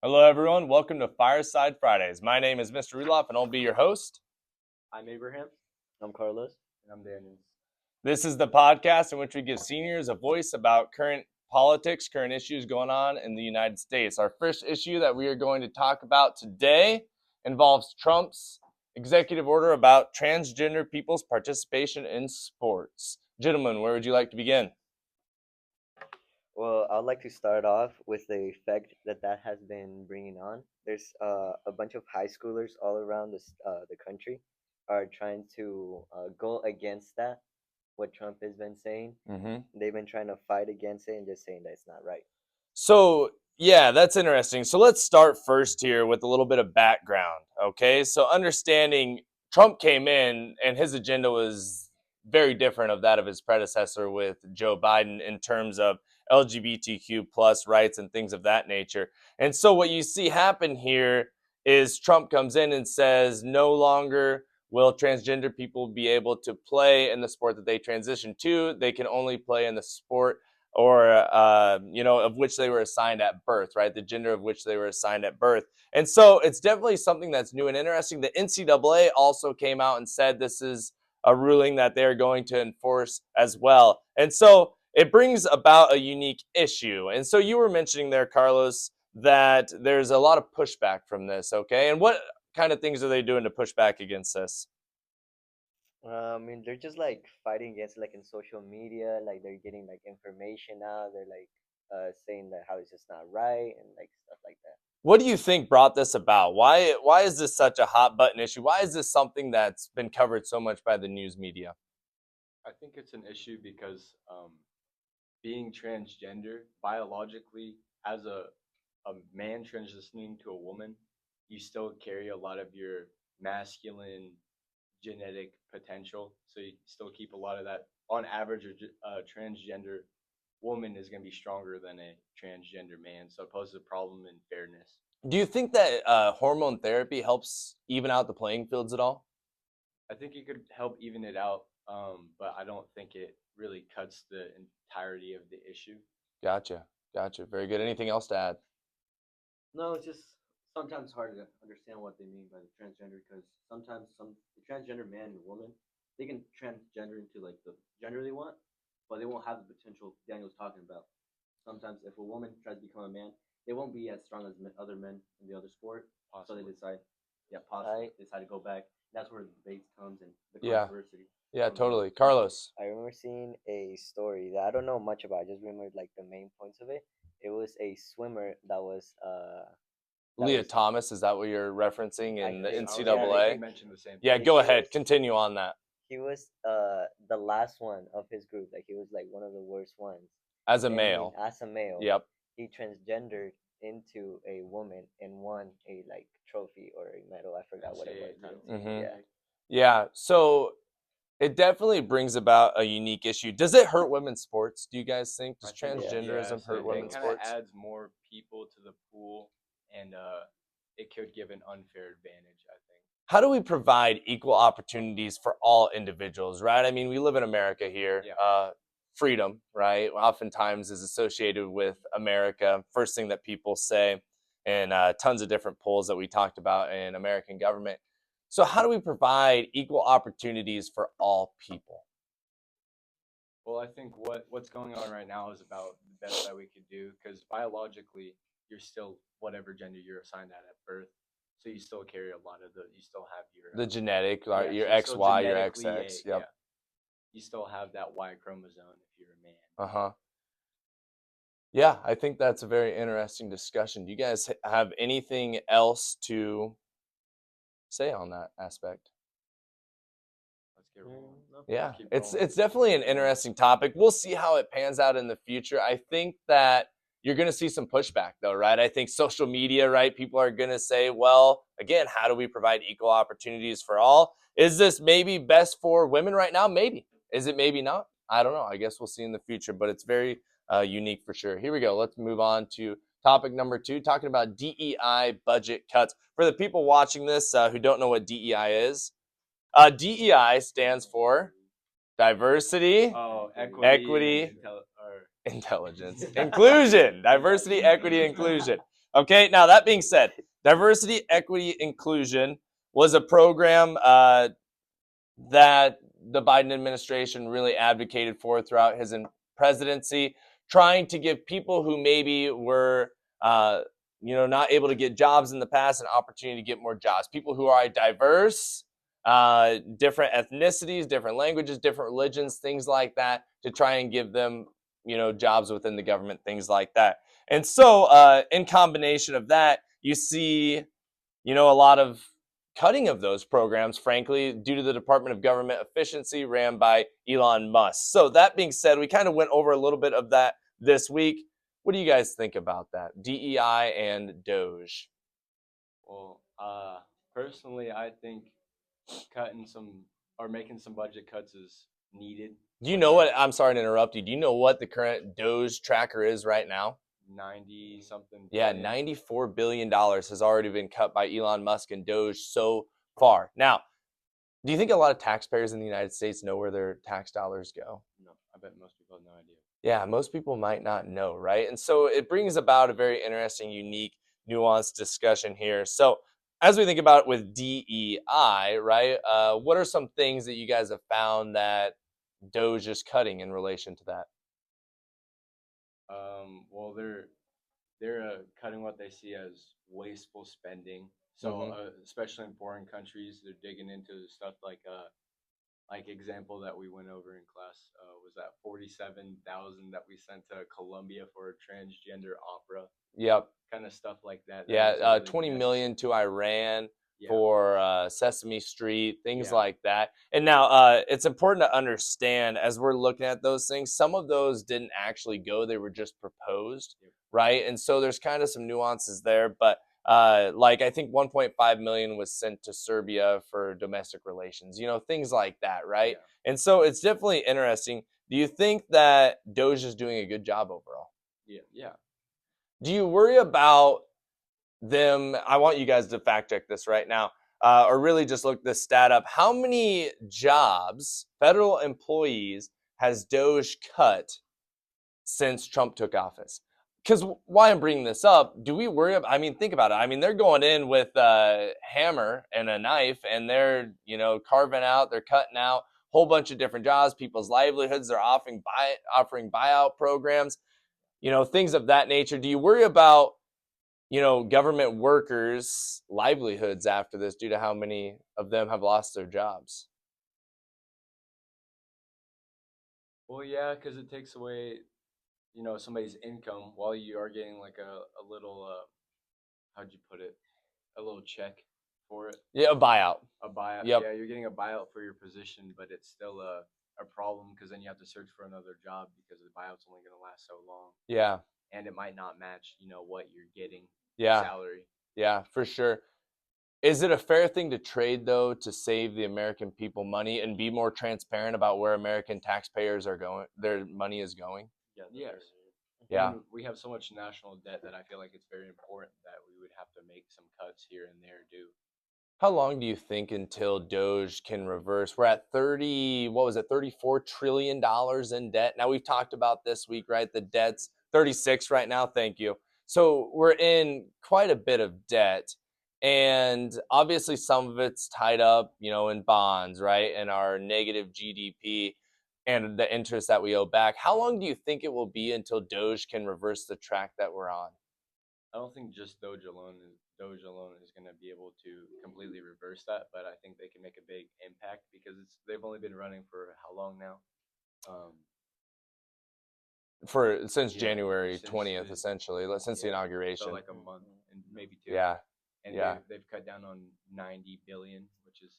Hello, everyone. Welcome to Fireside Fridays. My name is Mr. Ruloff, and I'll be your host. I'm Abraham. I'm Carlos. And I'm Daniel. This is the podcast in which we give seniors a voice about current politics, current issues going on in the United States. Our first issue that we are going to talk about today involves Trump's executive order about transgender people's participation in sports. Gentlemen, where would you like to begin? Well, I'd like to start off with the effect that has been bringing on. There's a bunch of high schoolers all around the country are trying to go against that, what Trump has been saying. They've been trying to fight against it and just saying that it's not right. So, yeah, that's interesting. So let's start first here with a little bit of background, okay? So understanding Trump came in and his agenda was very different of that of his predecessor with Joe Biden in terms of LGBTQ plus rights and things of that nature. And so what you see happen here is Trump comes in and says no longer will transgender people be able to play in the sport that they transition to. They can only play in the sport or of which they were assigned at birth, right? The gender of which they were assigned at birth. And so it's definitely something that's new and interesting. The NCAA also came out and said this is a ruling that they're going to enforce as well. And so it brings about a unique issue. And so you were mentioning there, Carlos, that there's a lot of pushback from this, okay? And what kind of things are they doing to push back against this? They're just like fighting against it, like in social media, like they're getting like information out. They're like saying that how it's just not right and like stuff like that. What do you think brought this about? Why is this such a hot button issue? Why is this something that's been covered so much by the news media? I think it's an issue because being transgender biologically, as a man transitioning to a woman, you still carry a lot of your masculine genetic potential. So you still keep a lot of that. On average, a transgender woman is going to be stronger than a transgender man. So it poses a problem in fairness. Do you think that hormone therapy helps even out the playing fields at all? I think it could help even it out, but I don't think it really cuts the entirety of the issue. Gotcha. Very good. Anything else to add? No, it's just sometimes hard to understand what they mean by the transgender because sometimes the transgender man and woman they can transgender into like the gender they want, but they won't have the potential Daniel's talking about. Sometimes if a woman tries to become a man, they won't be as strong as other men in the other sport. Possibly. So they decide, possibly they decide to go back. That's where the debate comes and the Yeah. controversy. Yeah, totally. Carlos. I remember seeing a story that I don't know much about. I just remember like the main points of it. It was a swimmer that was Leah Thomas, is that what you're referencing in the think so. NCAA? You mentioned the same. Yeah, thing. go He ahead. was- Continue on that. He was the last one of his group. Like he was like one of the worst ones. As a And male. as a male. Yep. He transgendered into a woman and won a like trophy or a medal. I forgot what it was. Mhm. Yeah. Yeah. So it definitely brings about a unique issue. Does it hurt women's sports? Do you guys think? Does transgenderism hurt women's sports? It kind of adds more people to the pool, and it could give an unfair advantage, I think. How do we provide equal opportunities for all individuals, right? I mean, we live in America here. Yeah. Freedom, right, oftentimes is associated with America. First thing that people say, and tons of different polls that we talked about in American government. So how do we provide equal opportunities for all people? Well, I think what's going on right now is about the best that we could do because biologically, you're still whatever gender you're assigned at birth. So you still carry a lot of you still have your The genetic, yeah, your so still XY, your genetically XX. Yep. yeah. You still have that Y chromosome if you're a man. Uh-huh. Yeah, I think that's a very interesting discussion. Do you guys have anything else to say on that aspect? Let's get rolling. Yeah, Keep it's rolling. definitely an interesting topic. We'll see how it pans out in the future. I think that you're going to see some pushback though, right? I think social media, right? People are going to say, well, again, how do we provide equal opportunities for all? Is this maybe best for women right now? Maybe. Is it maybe not? I don't know. I guess we'll see in the future, but it's very unique for sure. Here we go. Let's move on to topic number 2, talking about DEI budget cuts. For the people watching this who don't know what DEI is, DEI stands for diversity, equity, intelligence, inclusion, diversity, equity, inclusion. Okay, now that being said, diversity, equity, inclusion was a program that the Biden administration really advocated for throughout his presidency, trying to give people who maybe were, uh, not able to get jobs in the past an opportunity to get more jobs. People who are diverse, different ethnicities, different languages, different religions, things like that, to try and give them, jobs within the government, things like that. And so, in combination of that, you see a lot of cutting of those programs, frankly, due to the Department of Government Efficiency ran by Elon Musk. So, that being said, we kind of went over a little bit of that this week. What do you guys think about that? DEI and Doge. Well, personally, I think cutting some or making some budget cuts is needed Do you for know the what? I'm sorry to interrupt you. Do you know what the current Doge tracker is right now? 90 something Yeah, billion. $94 billion has already been cut by Elon Musk and Doge so far. Now, do you think a lot of taxpayers in the United States know where their tax dollars go? No, I bet most people have no idea. Yeah, most people might not know, right? And so it brings about a very interesting, unique, nuanced discussion here. So, as we think about it with DEI, right? What are some things that you guys have found that Doge is cutting in relation to that? Well, they're cutting what they see as wasteful spending. So, Hmm. especially in foreign countries, they're digging into stuff like example that we went over in class was that 47,000 that we sent to Colombia for a transgender opera, Yep. kind of stuff like that. That Yeah, wasn't really 20 million necessary. to Iran Yeah, for Sesame Street, things yeah, like that. And now it's important to understand as we're looking at those things, some of those didn't actually go, they were just proposed, yep, right? And so there's kind of some nuances there. But like I think 1.5 million was sent to Serbia for domestic relations, things like that, right? yeah. And so it's definitely interesting. Do you think that Doge is doing a good job overall? Yeah, yeah. Do you worry about them? I want you guys to fact check this right now, or really just look this stat up. How many jobs, federal employees, has Doge cut since Trump took office? Because why I'm bringing this up, do we worry about? I mean, think about it. I mean, they're going in with a hammer and a knife, and they're carving out, they're cutting out a whole bunch of different jobs, people's livelihoods. They're offering buyout programs, things of that nature. Do you worry about government workers' livelihoods after this due to how many of them have lost their jobs? Well, yeah, because it takes away, somebody's income while you are getting like a little, how'd you put it? A little check for it. Yeah, a buyout. A buyout. Yep. Yeah, you're getting a buyout for your position, but it's still a problem because then you have to search for another job because the buyout's only going to last so long, Yeah. and it might not match, what you're getting, your Yeah. salary. Yeah, for sure. Is it a fair thing to trade though to save the American people money and be more transparent about where American taxpayers are going, their money is going? Yeah, Yes. Yeah. And we have so much national debt that I feel like it's very important that we would have to make some cuts here and there too. How long do you think until Doge can reverse? We're at 30, what was it, $34 trillion in debt. Now we've talked about this week, right? The debt's 36 right now. Thank you. So we're in quite a bit of debt. And obviously some of it's tied up, in bonds, right? And our negative GDP and the interest that we owe back. How long do you think it will be until Doge can reverse the track that we're on? I don't think just Doge alone is going to be able to completely reverse that, but I think they can make a big impact because they've only been running for how long now? Um, For since yeah, January since 20th, essentially, since the yeah, so inauguration. like a month and maybe two, Yeah, and yeah. they've cut down on 90 billion, which is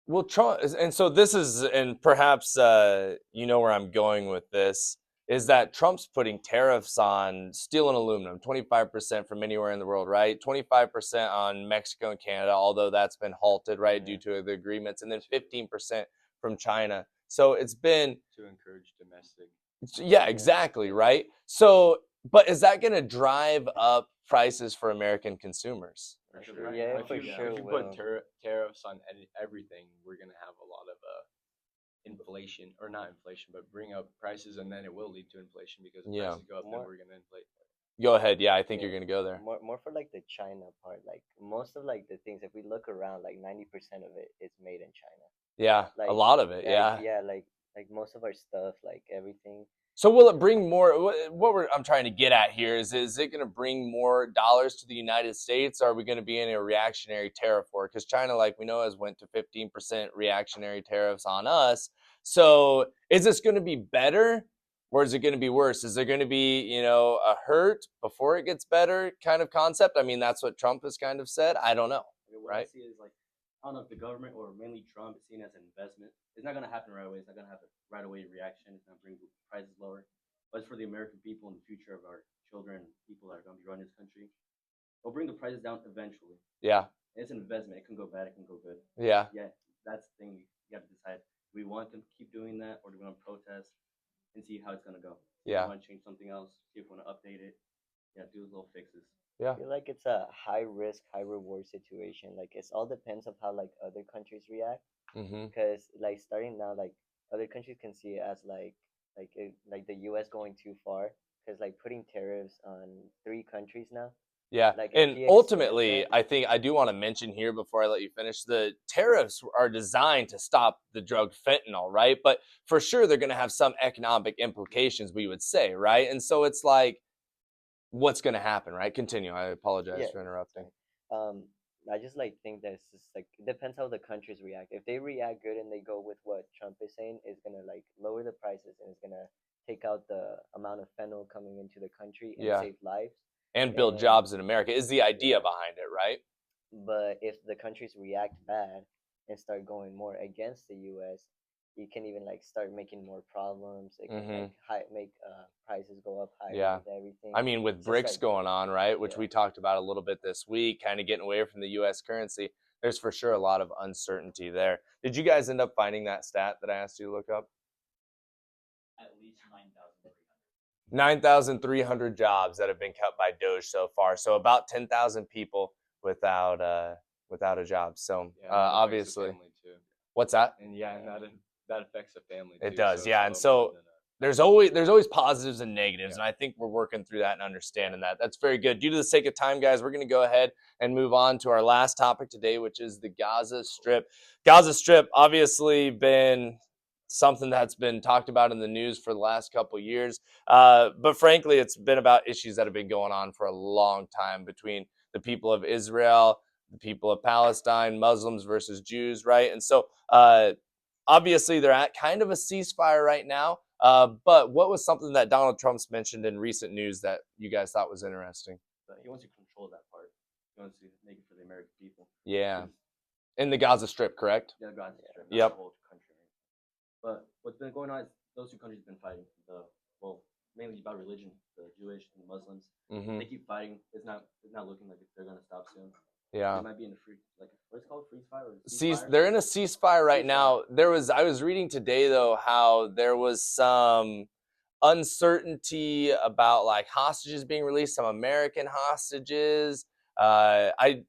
Well, Trump, and so this is, and perhaps you know where I'm going with this, is that Trump's putting tariffs on steel and aluminum, 25% from anywhere in the world, right? 25% on Mexico and Canada, although that's been halted, right, due yeah, to the agreements, and then to 15% from China. So it's been, to encourage domestic. yeah, Yeah, exactly, yeah. right? So, but is that going to drive up prices for American consumers? For Because sure. right Yeah, now, it for sure If you put will. tariffs on everything, we're gonna have a lot of inflation, or not inflation, but bring up prices, and then it will lead to inflation because if Yeah. prices go up, then More we're gonna inflate. Go ahead. Yeah, I think Yeah, you're gonna go there. more for like the China part. Like most of like the things, if we look around, like 90% of it is made in China. Yeah, a Like lot of it. Yeah. yeah, like most of our stuff, like everything. So will it bring more? I'm trying to get at here is it going to bring more dollars to the United States? Or are we going to be in a reactionary tariff war? Because China, like we know, has went to 15% reactionary tariffs on us. So is this going to be better, or is it going to be worse? Is there going to be a hurt before it gets better kind of concept? I mean, that's what Trump has kind of said. I don't know, Okay, what I right? see is like, I don't know if the government or mainly Trump is seen as an investment. It's not gonna happen right away. It's not gonna have a right away reaction. It's gonna bring the prices lower. But it's for the American people and the future of our children, people that are gonna be running this country. It'll bring the prices down eventually. Yeah, It's an investment. It can go bad. It can go good. yeah, Yeah, that's the thing. You have to decide. Do we want them to keep doing that, or do we want to protest and see how it's gonna go? See if we yeah, want to change something else. See if we want to update it. Yeah, do little fixes. I yeah. feel like it's a high risk, high reward situation. Like it's all depends of how like other countries react. Mm-hmm. Because like starting now, like other countries can see it as like the U.S. going too far. Because like putting tariffs on 3 countries now, Yeah, like if and he expands ultimately, that, I think I do want to mention here before I let you finish, the tariffs are designed to stop the drug fentanyl, right? But for sure, they're going to have some economic implications, we would say, right? And so it's like, what's going to happen, right? Continue. I apologize yeah, for it's interrupting. fine. I just like think that it's just like it depends how the countries react. If they react good and they go with what Trump is saying, it's gonna like lower the prices and it's gonna take out the amount of fentanyl coming into the country and Yeah, save lives. and build And jobs in America is the idea yeah, behind it, right? but if the countries react bad and start going more against the U.S., you can even like start making more problems. It can Mm-hmm. like make prices go up higher Yeah. with everything. I mean, with It's just BRICS like going on, right, which yeah, we talked about a little bit this week, kind of getting away from the US currency, there's for sure a lot of uncertainty there. Did you guys end up finding that stat that I asked you to look up? At least 9,300. 9,300 jobs that have been cut by Doge so far. So about 10,000 people without a job. So Yeah, and that affects the obviously, family too. what's that? And yeah, and that affects the family It too. So does, it's a yeah. And little more so than there's always positives and negatives, yeah. and I think we're working through that and understanding that. That's very good. Due to the sake of time, guys, we're going to go ahead and move on to our last topic today, which is the Gaza Strip. Gaza Strip obviously been something that's been talked about in the news for the last couple years, but frankly, it's been about issues that have been going on for a long time between the people of Israel, the people of Palestine, Muslims versus Jews, right? And so obviously they're at kind of a ceasefire right now. But what was something that Donald Trump's mentioned in recent news that you guys thought was interesting? But he wants to control that part. He wants to make it for the American people. Yeah, 'Cause, in the Gaza Strip, correct? yeah, God's strip, not Yep. the whole country. But what's been going on is those 2 countries have been fighting. Well, mainly about religion, the Jewish and the Muslims. Mm-hmm. They keep fighting. It's not looking like they're gonna stop soon. Yeah. They might be in a what's it called, freeze fire or ceasefire? They're in a ceasefire right now. Ceasefire. I was reading today though how there was some uncertainty about like hostages being released, some American hostages. I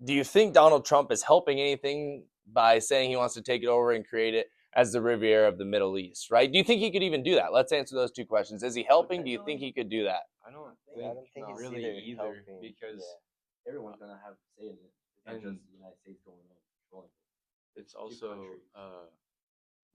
Do you think Donald Trump is helping anything by saying he wants to take it over and create it as the Riviera of the Middle East, right? Do you think he could even do that? Let's answer those two questions. Is he helping? Do you think he could do that? I don't I think don't think he's really either either helping. because Yeah, Everyone's gonna have a say in it. It's not and just the United States going on controlling it. it's also countries.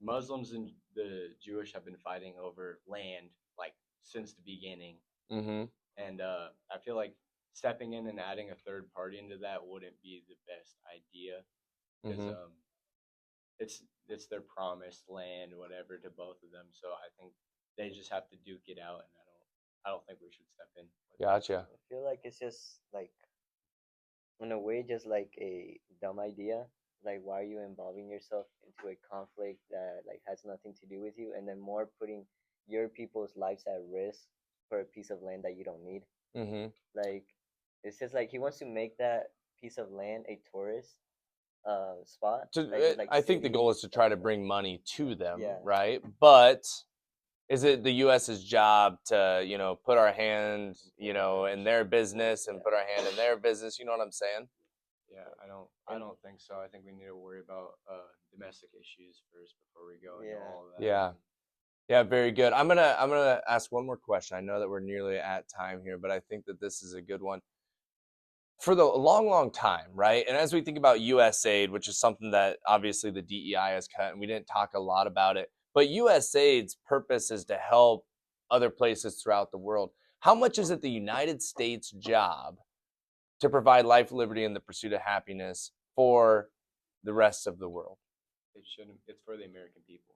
Muslims and the Jewish have been fighting over land like since the beginning, Mm-hmm. and I feel like stepping in and adding a third party into that wouldn't be the best idea because Mm-hmm. it's their promised land, whatever, to both of them. So I think they just have to duke it out, and I don't think we should step in. Gotcha. I feel like it's just like in a way just like a dumb idea. Like why are you involving yourself into a conflict that like has nothing to do with you, and then more putting your people's lives at risk for a piece of land that you don't need. Mm-hmm. Like it's just like he wants to make that piece of land a tourist spot that just like I think the goal cities is to stuff try to like that. bring money to them, Yeah, right? But is it the U.S.'s job to, put our hand, in their business and yeah. put our hand in their business? You know what I'm saying? Yeah, I don't think so. I think we need to worry about domestic issues first before we go into Yeah. all of that. Yeah. Yeah, very good. I'm gonna ask one more question. I know that we're nearly at time here, but I think that this is a good one. For the long, long time, right? And as we think about USAID, which is something that obviously the DEI has cut, and we didn't talk a lot about it, but USAID's purpose is to help other places throughout the world. How much is it the United States' job to provide life, liberty, and the pursuit of happiness for the rest of the world? It shouldn't. It's for the American people,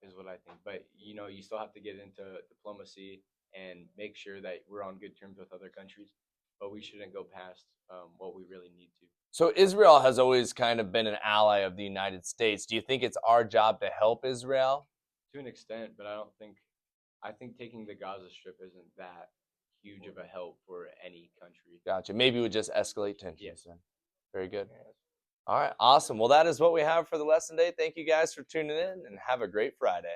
is what I think. But you still have to get into diplomacy and make sure that we're on good terms with other countries. But we shouldn't go past what we really need to. So Israel has always kind of been an ally of the United States. Do you think it's our job to help Israel? To an extent, but I don't think. I think taking the Gaza Strip isn't that huge of a help for any country. Gotcha. Maybe we just escalate tensions Yes. then. Very good. All right, awesome. Well, that is what we have for the lesson today. Thank you guys for tuning in and have a great Friday.